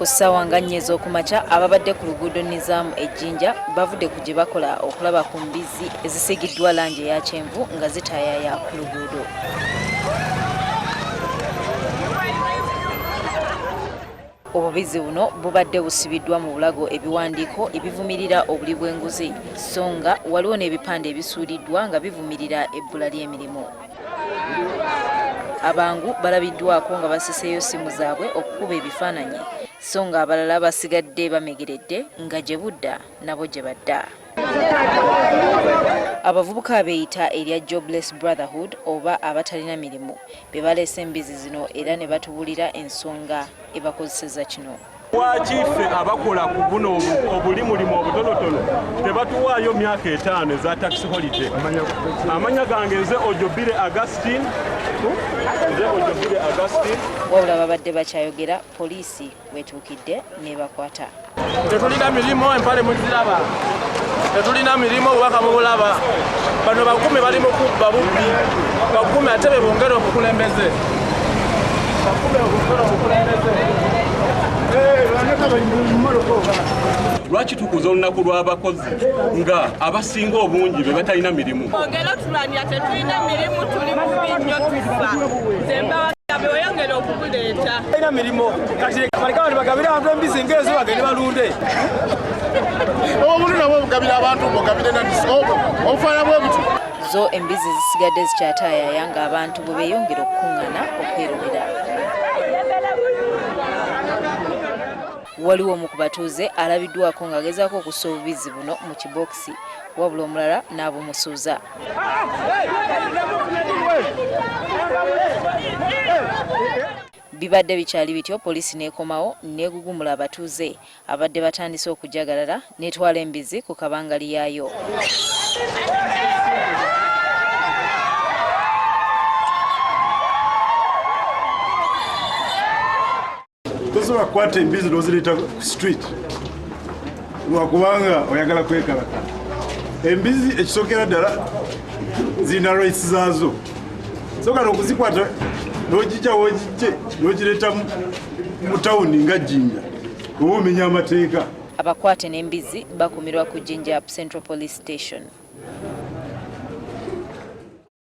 Ku ssaawa nga 4 ez'okumakya ababadde ku luguudo Nizaamu e Jinja bavudde ku gye bakola okulaba ku mbizzi ezisigiddwa langi eya kyenvu nga zitaayaya ku luguudo. Obubizzi buno bubadde busibiddwa mu bulago ebiwandiiko ebivumirira obuli bw'enguzi so nga waliwo n'ebipande ebisuuliddwa nga bivumirira ebbula ly'emirimu. Abangu balabiddwako nga basiseeyo ssimu zaabwe okukuba ebifaananyi so nga abalala basigadde bamegeredde nga gye budda nabo gye badda. Abavubuka abeeyita erya Jobless Brotherhood oba abatalina mirimu be baleese embizzi zino era ne batubulira ensonga ebakozeseza kino. Wakiife abakola ku buno obuli mulimu obutonotono tebatuwaayo myaka 5 eza tax holiday. Amanya gange nze Ojobire Augustine. Wabula babadde bakyayogera poliisi wetuukidde nebakwata. Tetulina mirimu empale muziraba. Tetulina mirimu obubaka mubulaba. Bano bakumi bali mu kubba bubbi. Bakumi ate be bongera obukulembeze. Lwaki tukuza olunaku lw'abakozi nga abasinga obungi be batalina mirimu? Ongera tulanya tetulina mirimu tuli mu binyo tufa. Zemba oyongera okukuleeta. Tulina mirimu kati baleka bali bagabira abantu embizzi ng'ezo bagende balunde. Obuli nabo bugabira abantu mugabire na disobo obufaana bwe buti. Zo embizzi zisigadde zikyataayaya nga abantu bwe beeyongera okukuŋŋaana okwerumira. Waliwo omu ku batuuze alabiddwako ng'agezaako okussa obubizzi buno mu kibokisi wabula omulala n'abumusuuza. Bibadde bikyali bityo poliisi n'ekomawo n'egugumula abatuuze abadde batandise okujagalala n'etwala embizzi ku kabangali yaayo. Tosobola kukwata embizzi n'ozireeta ku street lwakubanga oyagala kwekalaka. Embizzi ekisookera ddala zirina rights zaazo. Soka n'okuzikwata n'ogijja woogijje n'ogireeta mu tawuni nga Jinja oba omenya amateeka. Abakwate n'embizzi bakumirwa ku Jinja Central Police Station.